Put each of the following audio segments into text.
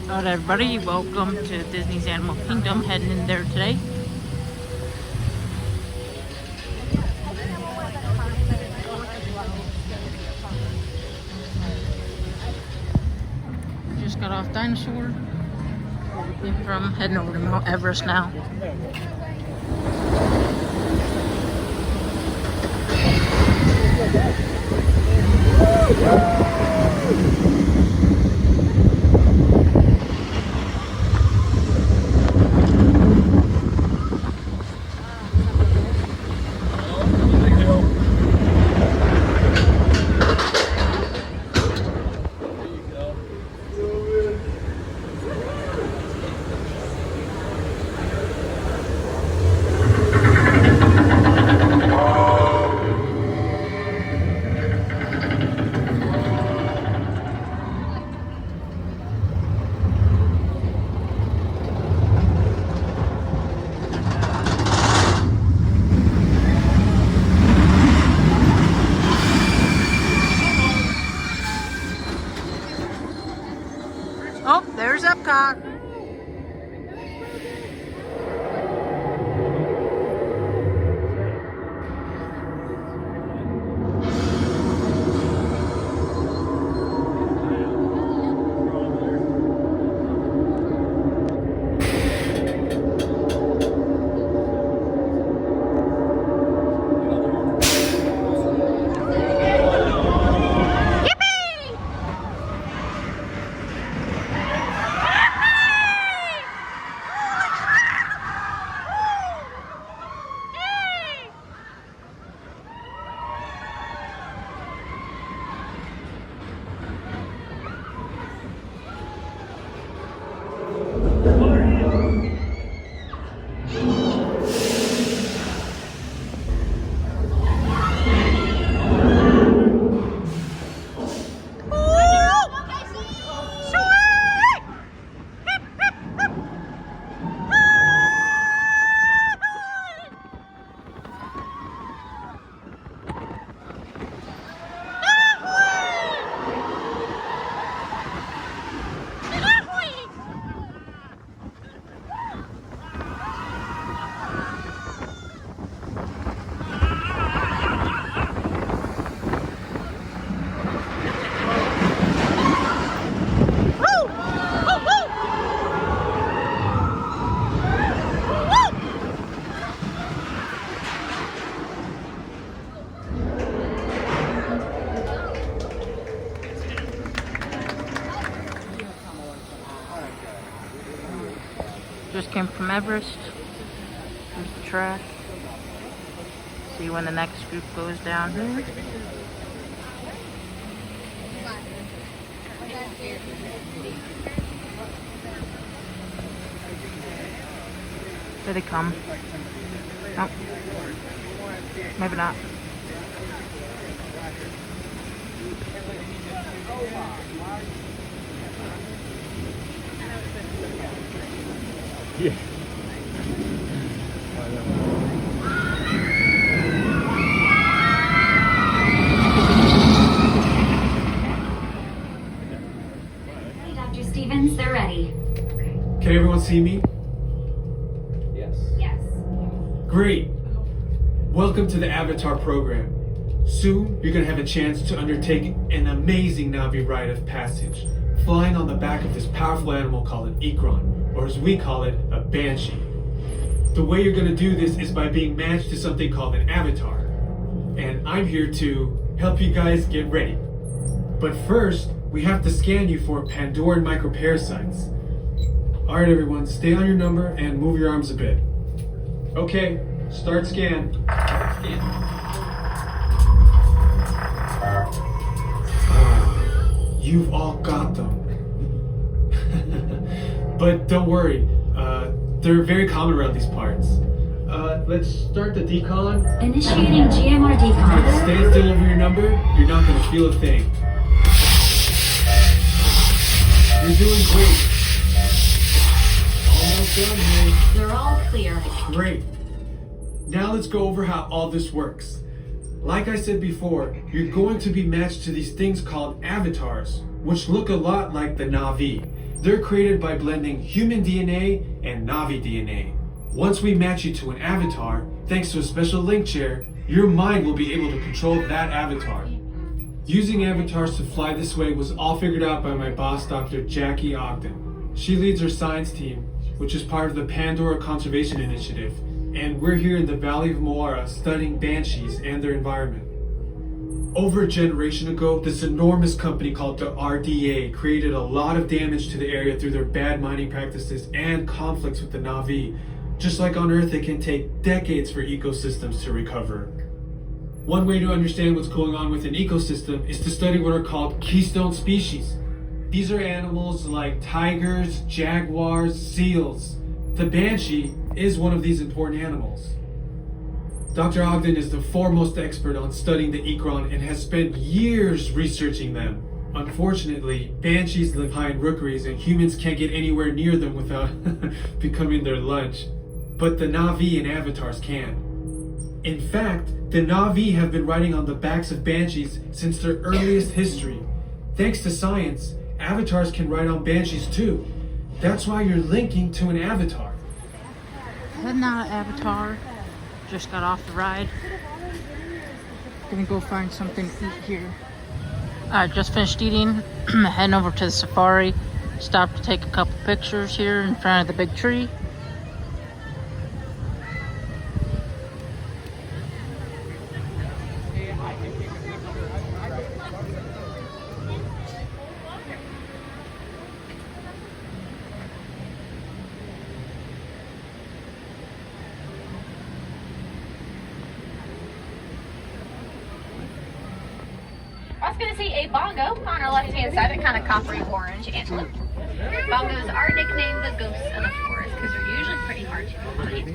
Alright everybody, welcome to Disney's Animal Kingdom, heading in there today. Just got off Dinosaur. From heading over to Mount Everest now. Oh, there's Epcot. Just came from Everest. Here's the track. See when the next group goes down here. Here they come. Nope. Maybe not. Yeah. Hey, Dr. Stevens, they're ready. Can everyone see me? Yes. Yes. Great. Welcome to the Avatar program. Soon, you're going to have a chance to undertake an amazing Na'vi rite of passage, flying on the back of this powerful animal called an Ikran, or as we call it, a Banshee. The way you're going to do this is by being matched to something called an avatar. And I'm here to help you guys get ready. But first, we have to scan you for Pandoran microparasites. Alright everyone, stay on your number and move your arms a bit. Okay, start scan. You've all got them. But don't worry, they're very common around these parts. Let's start the decon. Initiating GMR decon. Stand still over your number, you're not going to feel a thing. You're doing great. Almost done, man. They're all clear. Great. Now let's go over how all this works. Like I said before, you're going to be matched to these things called avatars, which look a lot like the Na'vi. They're created by blending human DNA and Na'vi DNA. Once we match you to an avatar, thanks to a special link chair, your mind will be able to control that avatar. Using avatars to fly this way was all figured out by my boss, Dr. Jackie Ogden. She leads our science team, which is part of the Pandora Conservation Initiative, and we're here in the Valley of Moara studying banshees and their environment. Over a generation ago, this enormous company called the RDA created a lot of damage to the area through their bad mining practices and conflicts with the Na'vi. Just like on Earth, it can take decades for ecosystems to recover. One way to understand what's going on with an ecosystem is to study what are called keystone species. These are animals like tigers, jaguars, seals. The banshee is one of these important animals. Dr. Ogden is the foremost expert on studying the Ikron and has spent years researching them. Unfortunately, banshees live high in rookeries and humans can't get anywhere near them without becoming their lunch. But the Na'vi and avatars can. In fact, the Na'vi have been riding on the backs of banshees since their earliest history. Thanks to science, avatars can ride on banshees too. That's why you're linking to an avatar. Heading out of Avatar. Just got off the ride. Gonna go find something to eat here. Just finished eating. Heading over to the safari. Stopped to take a couple pictures here in front of the big tree. I was going to see a bongo on our left-hand side, a kind of coppery orange antelope. Bongos are nicknamed the ghosts of the forest because they're usually pretty hard to find,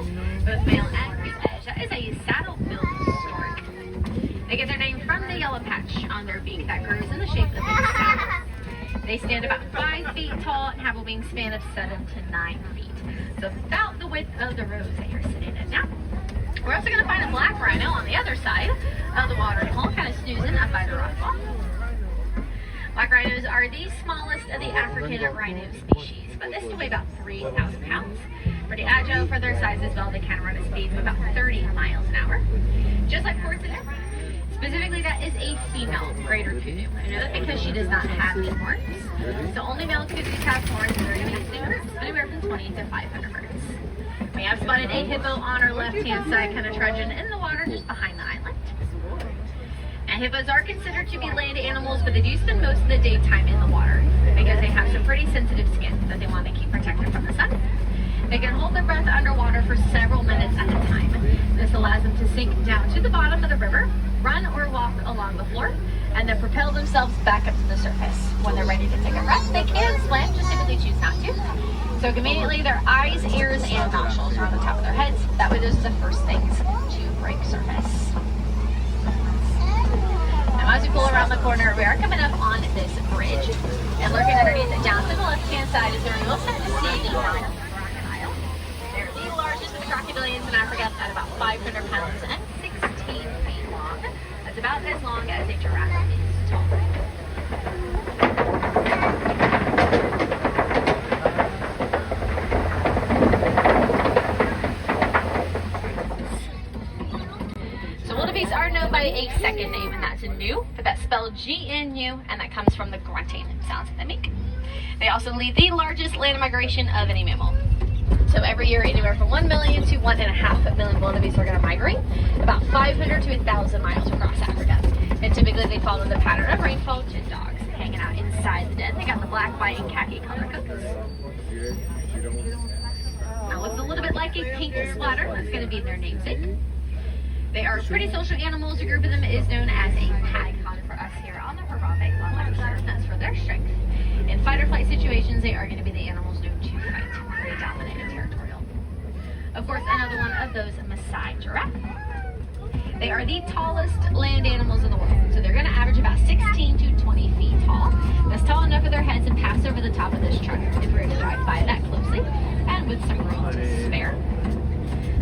both male and female. That is a saddle-billed stork. They get their name from the yellow patch on their beak that grows in the shape of a saddle. They stand about 5 feet tall and have a wingspan of 7 to 9 feet. So about the width of the rows that you're sitting in now. We're also going to find a black rhino on the other side of the watering hole, kind of snoozing up by the rock wall. Black rhinos are the smallest of the African rhino species, but they still weigh about 3,000 pounds. Pretty agile for their size as well. They can run at speeds of about 30 miles an hour. Just like Porcelain. Specifically, that is a female greater kudu. I know that because she does not have any horns. So only male kudus have horns, and they're going to be singers, anywhere from 20 to 500 hertz. We have spotted a hippo on our left-hand side, kind of trudging in the water just behind the island. And hippos are considered to be land animals, but they do spend most of the daytime in the water because they have some pretty sensitive skin that they want to keep protected from the sun. They can hold their breath underwater for several minutes at a time. This allows them to sink down to the bottom of the river, run or walk along the floor, and then propel themselves back up to the surface. When they're ready to take a rest, they can swim, just typically choose not to. So conveniently, their eyes, ears, and nostrils are on the top of their heads. That way, those are the first things to break surface. Now, as we pull around the corner, we are coming up on this bridge. And lurking underneath it down to the left-hand side is where you'll start to see the crocodile. They're the largest of the crocodilians in Africa at about 500 pounds and 16 feet long. That's about as long as a giraffe is tall. Are known by a second name, and that's Gnu, but that's spelled G-N-U, and that comes from the grunting sounds that they make. They also lead the largest land migration of any mammal. So every year, anywhere from 1 million to 1.5 million wildebeest are going to migrate about 500 to 1,000 miles across Africa. And typically they follow the pattern of rainfall to dogs hanging out inside the den. They got the black, white, and khaki color coats. Now looks a little bit like a pink splatter. That's going to be their namesake. They are pretty social animals. A group of them is known as a pack for us here on the Harambe Wildlife Reserve. That's for their strength. In fight or flight situations, they are going to be the animals known to fight. Very dominant and territorial. Of course, another one of those Maasai giraffe. They are the tallest land animals in the world. So they're going to average about 16 to 20 feet tall. That's tall enough for their heads to pass over the top of this truck if we were to drive by that closely, and with some room to spare.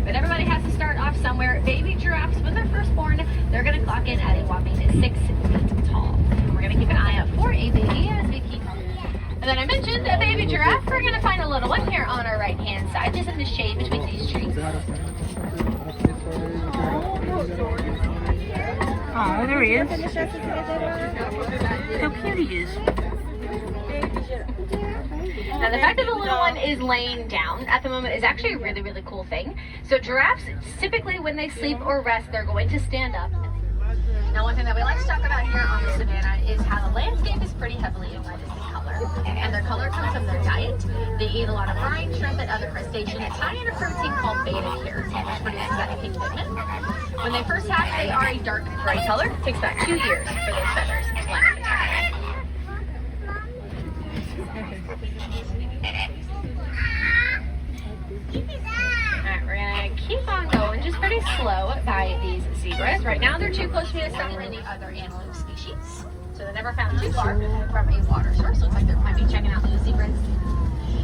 But everybody has to start off somewhere. Baby giraffes, when they're first born, they're going to clock in at a whopping 6 feet tall. We're going to keep an eye out for a baby as we keep And then I mentioned a baby giraffe. We're gonna find a little one here on our right hand side, just in the shade between these trees. Oh, there he is. How cute he is. Now the fact that the little one is laying down at the moment is actually a really, really cool thing. So giraffes, typically when they sleep or rest, they're going to stand up. Now one thing that we like to talk about here on the savannah is how the landscape is pretty heavily invited in color. And their color comes from their diet. They eat a lot of brine, shrimp, and other crustaceans. It's high in a protein called beta-carotene, which produces that pink pigment. When they first hatch, they are a dark gray color. It takes about 2 years for those feathers to blend with the target. Alright, we're gonna keep on going just pretty slow by these zebras. Right now they're too close for me to study any other antelope species. So they're never found too far from a water source. Looks like they might be checking out those zebras.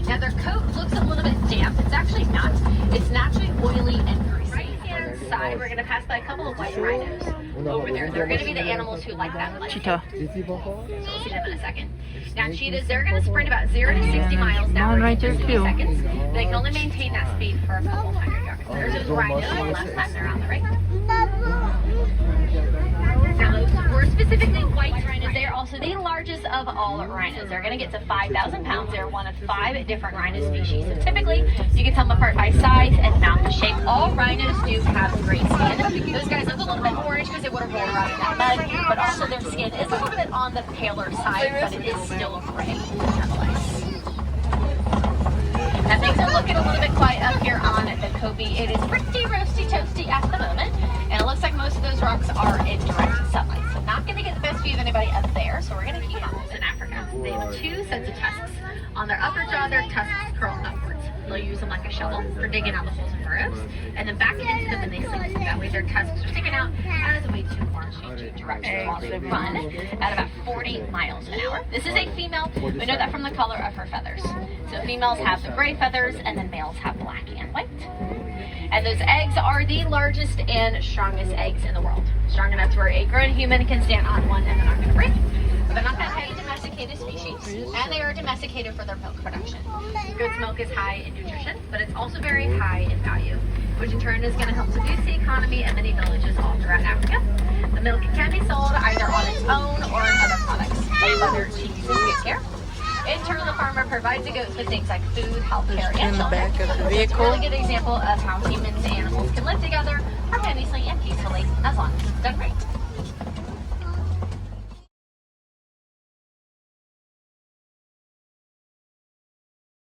Now their coat looks a little bit damp. It's actually not. It's naturally oily and greasy. Right hand side, we're gonna pass by a couple of white rhinos over there. They're gonna be the animals who like that light. Cheetah. So we'll see them in a second. Now cheetahs, they're going to sprint about 0 to 60 miles an hour One right there, in 30 too. seconds. They can only maintain that speed for a couple hundred yards. There's those rhinos on the left side, they're on the right. Now those were specifically white rhinos. They are also the largest of all rhinos. They're going to get to 5,000 pounds. They're one of 5 different rhino species. So typically, you can tell them apart by size and mouth shape. All rhinos do have gray skin. Those guys look a little bit orange because they would have rolled around in that mud, but also their skin is a little bit on the paler side, but it is still gray nonetheless. Now things are looking a little bit quiet up here on the Gobi. It is pretty roasty toasty at the moment, and it looks like most of those rocks are in direct sunlight. So not going to get the best view of anybody up there, so we're going to keep on in Africa. They have 2 sets of tusks. On their upper jaw, their tusks curl upwards. They'll use them like a shovel for digging out the holes and burrows, and then back into them when they sleep. That way their tusks are sticking out as a way to launch into direction while they run at about 40 miles an hour. This is a female. We know that from the color of her feathers. So females have the gray feathers, and then males have black and white. And those eggs are the largest and strongest eggs in the world. Strong enough to where a grown human can stand on one and they're not going to break. But they're not that highly domesticated species, and they are domesticated for their milk production. Goat's milk is high in nutrition, but it's also very high in value, which in turn is going to help to boost the economy of many villages all throughout Africa. The milk can be sold either on its own or in other products, like butter, cheese, and good care. In turn, the farmer provides the goats with things like food, healthcare, and In the shelter. back of the It's a vehicle. really good example of how humans and animals can live together harmoniously and peacefully as long as it's done right.